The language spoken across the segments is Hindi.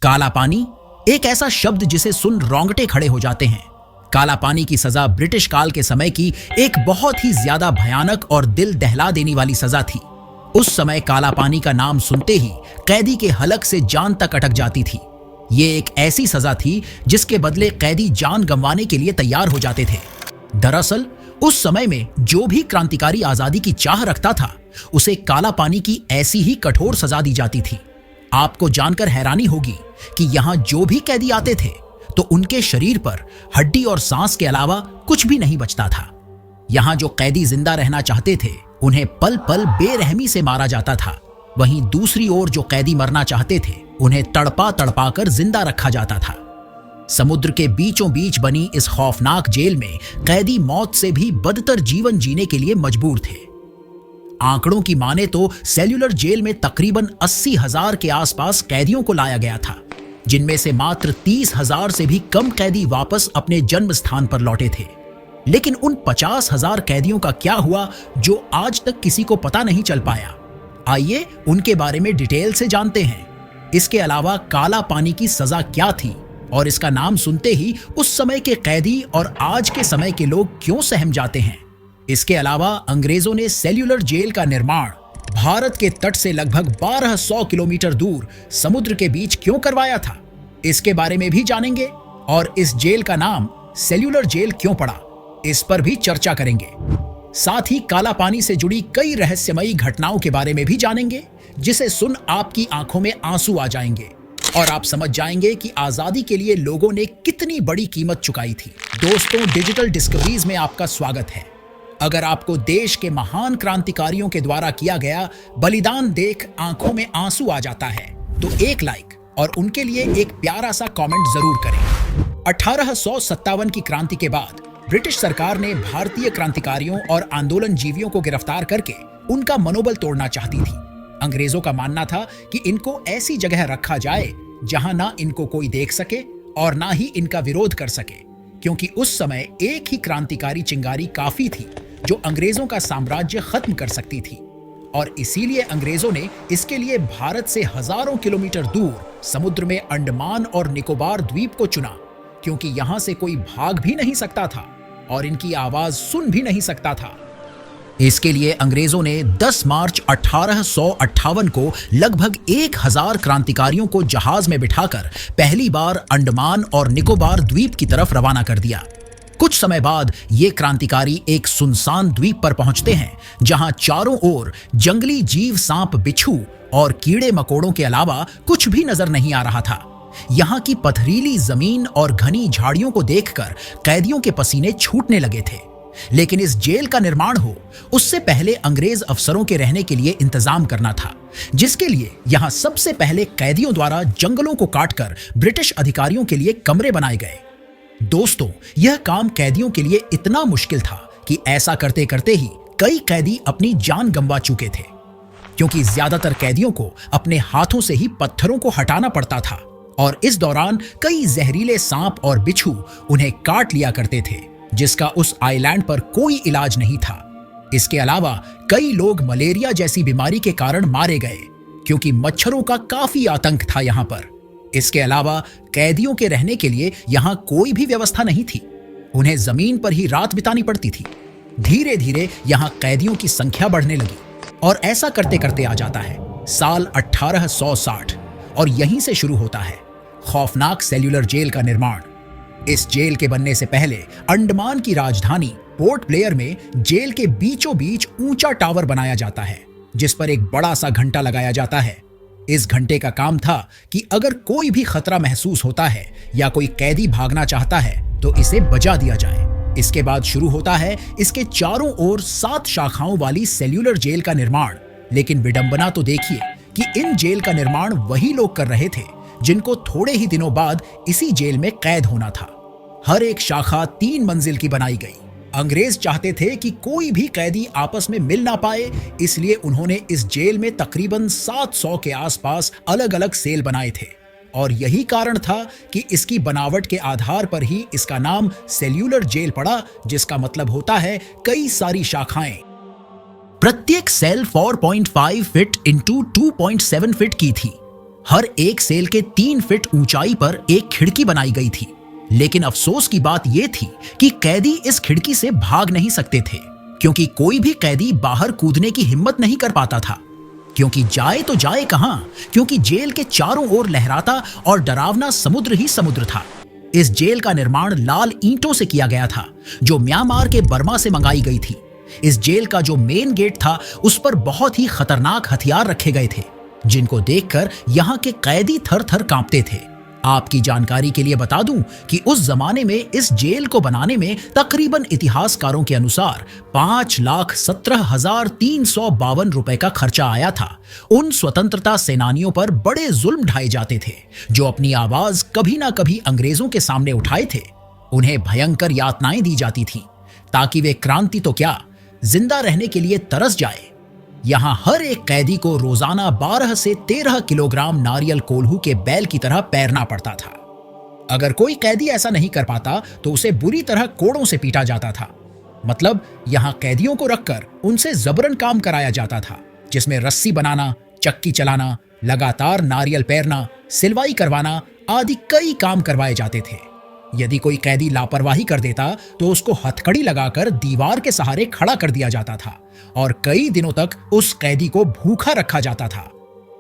काला पानी एक ऐसा शब्द जिसे सुन रोंगटे खड़े हो जाते हैं। काला पानी की सजा ब्रिटिश काल के समय की एक बहुत ही ज्यादा भयानक और दिल दहला देने वाली सजा थी। उस समय काला पानी का नाम सुनते ही कैदी के हलक से जान तक अटक जाती थी। ये एक ऐसी सजा थी जिसके बदले कैदी जान गंवाने के लिए तैयार हो जाते थे। दरअसल उस समय में जो भी क्रांतिकारी आजादी की चाह रखता था उसे काला पानी की ऐसी ही कठोर सजा दी जाती थी। आपको जानकर हैरानी होगी कि यहाँ जो भी कैदी आते थे तो उनके शरीर पर हड्डी और सांस के अलावा कुछ भी नहीं बचता था। यहाँ जो कैदी जिंदा रहना चाहते थे उन्हें पल पल बेरहमी से मारा जाता था। वहीं दूसरी ओर जो कैदी मरना चाहते थे उन्हें तड़पा तड़पा कर जिंदा रखा जाता था। समुद्र के बीचों बीच बनी इस खौफनाक जेल में कैदी मौत से भी बदतर जीवन जीने के लिए मजबूर थे। आंकड़ों की माने तो सेल्यूलर जेल में तकरीबन 80,000 के आसपास कैदियों को लाया गया था, जिनमें से मात्र 30,000 से भी कम कैदी वापस अपने जन्म स्थान पर लौटे थे। लेकिन उन 50,000 कैदियों का क्या हुआ जो आज तक किसी को पता नहीं चल पाया। आइए उनके बारे में डिटेल से जानते हैं। इसके अलावा काला पानी की सजा क्या थी और इसका नाम सुनते ही उस समय के कैदी और आज के समय के लोग क्यों सहम जाते हैं। इसके अलावा अंग्रेजों ने सेल्यूलर जेल का निर्माण भारत के तट से लगभग 1200 किलोमीटर दूर समुद्र के बीच क्यों करवाया था, इसके बारे में भी जानेंगे। और इस जेल का नाम सेल्यूलर जेल क्यों पड़ा, इस पर भी चर्चा करेंगे। साथ ही काला पानी से जुड़ी कई रहस्यमयी घटनाओं के बारे में भी जानेंगे, जिसे सुन आपकी आंखों में आंसू आ जाएंगे और आप समझ जाएंगे कि आजादी के लिए लोगों ने कितनी बड़ी कीमत चुकाई थी। दोस्तों, डिजिटल डिस्कवरीज में आपका स्वागत है। अगर आपको देश के महान क्रांतिकारियों के द्वारा किया गया बलिदान देख आंखों में आंसू आ जाता है तो एक लाइक और उनके लिए एक प्यारा सा कमेंट जरूर करें। 1857 की क्रांति के बाद ब्रिटिश सरकार ने भारतीय क्रांतिकारियों और आंदोलनजीवियों को गिरफ्तार करके उनका मनोबल तोड़ना चाहती थी। अंग्रेजों का मानना था कि इनको ऐसी जगह रखा जाए जहां ना इनको कोई देख सके और ना ही इनका विरोध कर सके, क्योंकि उस समय एक ही क्रांतिकारी चिंगारी काफी थी जो अंग्रेजों का साम्राज्य खत्म कर सकती थी। और इसीलिए अंग्रेजों ने इसके लिए भारत से हजारों किलोमीटर दूर समुद्र में अंडमान और निकोबार द्वीप को चुना, क्योंकि यहां से कोई भाग भी नहीं सकता था और इनकी आवाज सुन भी नहीं सकता था। इसके लिए अंग्रेजों ने 10 मार्च 1858 को लगभग 1000 क्रांतिकारियों को जहाज में बिठाकर पहली बार अंडमान और निकोबार द्वीप की तरफ रवाना कर दिया। कुछ समय बाद ये क्रांतिकारी एक सुनसान द्वीप पर पहुंचते हैं जहां चारों ओर जंगली जीव, सांप, बिच्छू और कीड़े मकोड़ों के अलावा कुछ भी नजर नहीं आ रहा था। यहाँ की पथरीली जमीन और घनी झाड़ियों को देखकर कैदियों के पसीने छूटने लगे थे। लेकिन इस जेल का निर्माण हो उससे पहले अंग्रेज अफसरों के रहने के लिए इंतजाम करना था, जिसके लिए यहाँ सबसे पहले कैदियों द्वारा जंगलों को काटकर ब्रिटिश अधिकारियों के लिए कमरे बनाए गए। दोस्तों, यह काम कैदियों के लिए इतना मुश्किल था कि ऐसा करते करते ही कई कैदी अपनी जान गंवा चुके थे, क्योंकि ज्यादातर कैदियों को अपने हाथों से ही पत्थरों को हटाना पड़ता था और इस दौरान कई जहरीले सांप और बिच्छू उन्हें काट लिया करते थे, जिसका उस आइलैंड पर कोई इलाज नहीं था। इसके अलावा कई लोग मलेरिया जैसी बीमारी के कारण मारे गए, क्योंकि मच्छरों का काफी आतंक था यहाँ पर। इसके अलावा कैदियों के रहने के लिए यहाँ कोई भी व्यवस्था नहीं थी, उन्हें जमीन पर ही रात बितानी पड़ती थी। धीरे धीरे यहाँ कैदियों की संख्या बढ़ने लगी और ऐसा करते करते आ जाता है साल 1860 और यहीं से शुरू होता है खौफनाक सेल्यूलर जेल का निर्माण। इस जेल के बनने से पहले अंडमान की राजधानी पोर्ट ब्लेयर में जेल के बीचों बीच ऊंचा टावर बनाया जाता है, जिस पर एक बड़ा सा घंटा लगाया जाता है। इस घंटे का काम था कि अगर कोई भी खतरा महसूस होता है या कोई कैदी भागना चाहता है तो इसे बजा दिया जाए। इसके बाद शुरू होता है इसके चारों ओर 7 शाखाओं वाली सेल्यूलर जेल का निर्माण। लेकिन विडंबना तो देखिए कि इन जेल का निर्माण वही लोग कर रहे थे जिनको थोड़े ही दिनों बाद इसी जेल में कैद होना था। हर एक शाखा 3 मंजिल की बनाई गई। अंग्रेज चाहते थे कि कोई भी कैदी आपस में मिल ना पाए, इसलिए उन्होंने इस जेल में तकरीबन 700 के आसपास अलग अलग सेल बनाए थे और यही कारण था कि इसकी बनावट के आधार पर ही इसका नाम सेल्यूलर जेल पड़ा, जिसका मतलब होता है कई सारी शाखाएं। प्रत्येक सेल 4.5 फीट इंटू 2.7 फीट की थी। हर एक सेल के 3 फीट ऊंचाई पर एक खिड़की बनाई गई थी। लेकिन अफसोस की बात यह थी कि कैदी इस खिड़की से भाग नहीं सकते थे, क्योंकि कोई भी कैदी बाहर कूदने की हिम्मत नहीं कर पाता था। क्योंकि जाए तो जाए कहां, क्योंकि जेल के चारों ओर लहराता और डरावना समुद्र ही समुद्र था। इस जेल का निर्माण लाल ईंटों से किया गया था, जो म्यांमार के बर्मा से मंगाई गई थी। इस जेल का जो मेन गेट था, उस पर बहुत ही खतरनाक हथियार रखे गए थे, जिनको देखकर यहाँ के कैदी थर थर कांपते थे। आपकी जानकारी के लिए बता दूं कि उस जमाने में इस जेल को बनाने में तकरीबन इतिहासकारों के अनुसार 5,17,352 रुपए का खर्चा आया था। उन स्वतंत्रता सेनानियों पर बड़े जुल्म ढाए जाते थे, जो अपनी आवाज कभी ना कभी अंग्रेजों के सामने उठाए थे। उन्हें भयंकर यातनाएं दी जाती थीं, ताकि वे क्रांति तो क्या, जिंदा रहने के लिए तरस जाए। यहाँ हर एक कैदी को रोजाना 12 से 13 किलोग्राम नारियल कोल्हू के बैल की तरह पैरना पड़ता था। अगर कोई कैदी ऐसा नहीं कर पाता तो उसे बुरी तरह कोड़ों से पीटा जाता था। मतलब यहाँ कैदियों को रखकर उनसे जबरन काम कराया जाता था, जिसमें रस्सी बनाना, चक्की चलाना, लगातार नारियल पैरना, सिलवाई करवाना आदि कई काम करवाए जाते थे। यदि कोई कैदी लापरवाही कर देता तो उसको हथकड़ी लगाकर दीवार के सहारे खड़ा कर दिया जाता था और कई दिनों तक उस कैदी को भूखा रखा जाता था।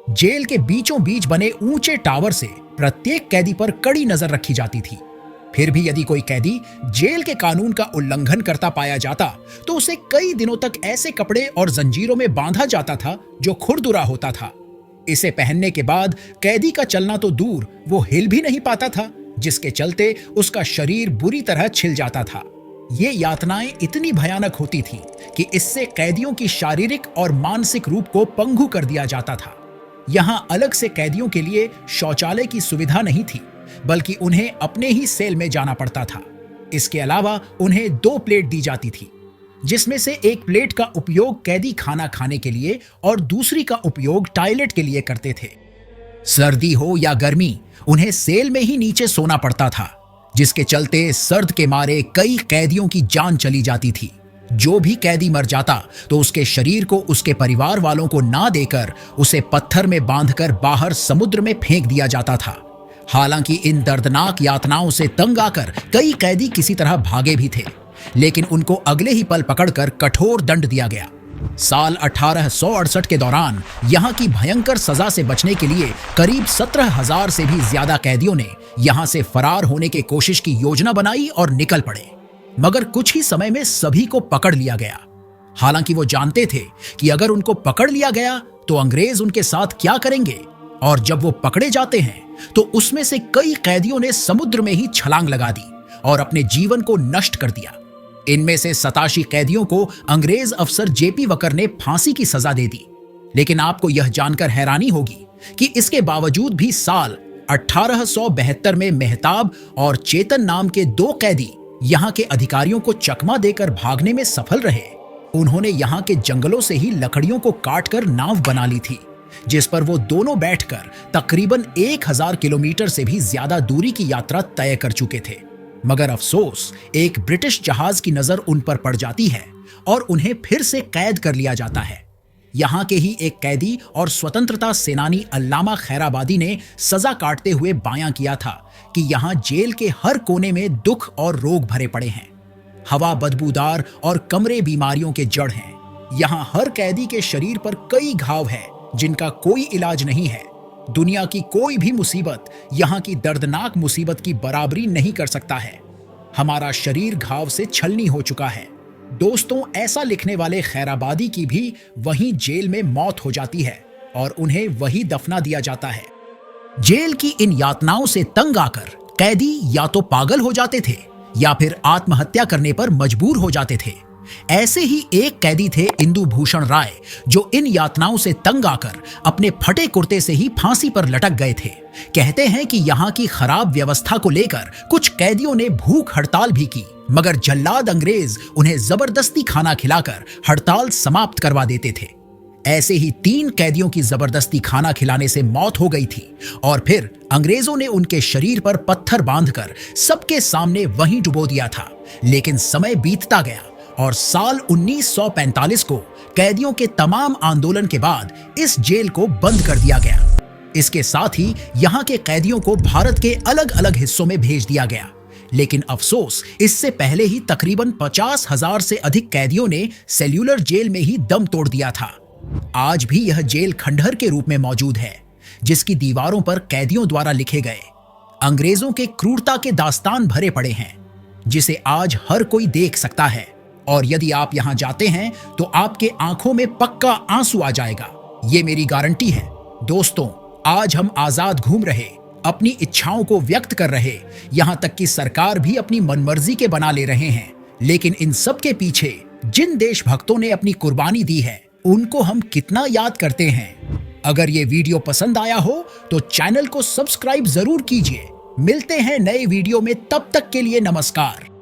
जेल के बीचों बीच बने ऊंचे टावर से प्रत्येक कैदी पर कड़ी नजर रखी जाती थी। फिर भी यदि कोई कैदी जेल के कानून का उल्लंघन करता पाया जाता तो उसे कई दिनों तक ऐसे कपड़े और जंजीरों में बांधा जाता था जो खुरदुरा होता था। इसे पहनने के बाद कैदी का चलना तो दूर, वो हिल भी नहीं पाता था, जिसके चलते उसका शरीर बुरी तरह छिल जाता था। ये यातनाएं इतनी भयानक होती थी कि इससे कैदियों की शारीरिक और मानसिक रूप को पंगु कर दिया जाता था। यहाँ अलग से कैदियों के लिए शौचालय की सुविधा नहीं थी, बल्कि उन्हें अपने ही सेल में जाना पड़ता था। इसके अलावा उन्हें 2 प्लेट दी जाती थी, जिसमें से एक प्लेट का उपयोग कैदी खाना खाने के लिए और दूसरी का उपयोग टॉयलेट के लिए करते थे। सर्दी हो या गर्मी, उन्हें सेल में ही नीचे सोना पड़ता था, जिसके चलते सर्द के मारे कई कैदियों की जान चली जाती थी। जो भी कैदी मर जाता तो उसके शरीर को उसके परिवार वालों को ना देकर उसे पत्थर में बांधकर बाहर समुद्र में फेंक दिया जाता था। हालांकि इन दर्दनाक यातनाओं से तंग आकर कई कैदी किसी तरह भागे भी थे, लेकिन उनको अगले ही पल पकड़कर कठोर दंड दिया गया। साल 1868 के दौरान यहाँ की भयंकर सजा से बचने के लिए करीब 17,000 से भी ज्यादा कैदियों ने यहाँ से फरार होने की कोशिश की योजना बनाई और निकल पड़े। मगर कुछ ही समय में सभी को पकड़ लिया गया। हालांकि वो जानते थे कि अगर उनको पकड़ लिया गया तो अंग्रेज उनके साथ क्या करेंगे, और जब वो पकड़े जाते हैं तो उसमें से कई कैदियों ने समुद्र में ही छलांग लगा दी और अपने जीवन को नष्ट कर दिया। इनमें से 87 कैदियों को अंग्रेज अफसर जेपी वकर ने फांसी की सजा दे दी। लेकिन आपको यह जानकर हैरानी होगी कि इसके बावजूद भी साल 1872 में मेहताब और चेतन नाम के 2 कैदी यहाँ के अधिकारियों को चकमा देकर भागने में सफल रहे। उन्होंने यहाँ के जंगलों से ही लकड़ियों को काटकर नाव बना ली थी, जिस पर वो दोनों बैठकर तकरीबन 1000 किलोमीटर से भी ज्यादा दूरी की यात्रा तय कर चुके थे। मगर अफसोस, एक ब्रिटिश जहाज की नजर उन पर पड़ जाती है और उन्हें फिर से कैद कर लिया जाता है। यहाँ के ही एक कैदी और स्वतंत्रता सेनानी अल्लामा खैराबादी ने सजा काटते हुए बयां किया था कि यहाँ जेल के हर कोने में दुख और रोग भरे पड़े हैं। हवा बदबूदार और कमरे बीमारियों के जड़ हैं। यहाँ हर कैदी के शरीर पर कई घाव हैं जिनका कोई इलाज नहीं है। दुनिया की कोई भी मुसीबत यहाँ की दर्दनाक मुसीबत की बराबरी नहीं कर सकता है। हमारा शरीर घाव से छलनी हो चुका है। दोस्तों, ऐसा लिखने वाले खैराबादी की भी वहीं जेल में मौत हो जाती है और उन्हें वही दफना दिया जाता है। जेल की इन यातनाओं से तंग आकर कैदी या तो पागल हो जाते थे या फिर आत्महत्या करने पर मजबूर हो जाते थे। ऐसे ही एक कैदी थे इंदु भूषण राय, जो इन यातनाओं से तंग आकर अपने फटे कुर्ते से ही फांसी पर लटक गए थे। कहते हैं कि यहाँ की खराब व्यवस्था को लेकर कुछ कैदियों ने भूख हड़ताल भी की, मगर जल्लाद अंग्रेज उन्हें जबरदस्ती खाना खिलाकर हड़ताल समाप्त करवा देते थे। ऐसे ही 3 कैदियों की जबरदस्ती खाना खिलाने से मौत हो गई थी और फिर अंग्रेजों ने उनके शरीर पर पत्थर बांधकर सबके सामने वहीं डुबो दिया था। लेकिन समय बीतता गया और साल 1945 को कैदियों के तमाम आंदोलन के बाद इस जेल को बंद कर दिया गया। इसके साथ ही यहाँ के कैदियों को भारत के अलग अलग हिस्सों में भेज दिया गया। लेकिन अफसोस, इससे पहले ही तकरीबन 50,000 से अधिक कैदियों ने सेल्यूलर जेल में ही दम तोड़ दिया था। आज भी यह जेल खंडहर के रूप में मौजूद है, जिसकी दीवारों पर कैदियों द्वारा लिखे गए अंग्रेजों के क्रूरता के दास्तान भरे पड़े हैं, जिसे आज हर कोई देख सकता है। और यदि आप यहाँ जाते हैं तो आपके आंखों में पक्का आंसू आ जाएगा, ये मेरी गारंटी है। दोस्तों, आज हम आजाद घूम रहे, अपनी इच्छाओं को व्यक्त कर रहे, यहाँ तक कि सरकार भी अपनी मनमर्जी के बना ले रहे हैं। लेकिन इन सब के पीछे जिन देशभक्तों ने अपनी कुर्बानी दी है, उनको हम कितना याद करते हैं। अगर ये वीडियो पसंद आया हो तो चैनल को सब्सक्राइब जरूर कीजिए। मिलते हैं नए वीडियो में, तब तक के लिए नमस्कार।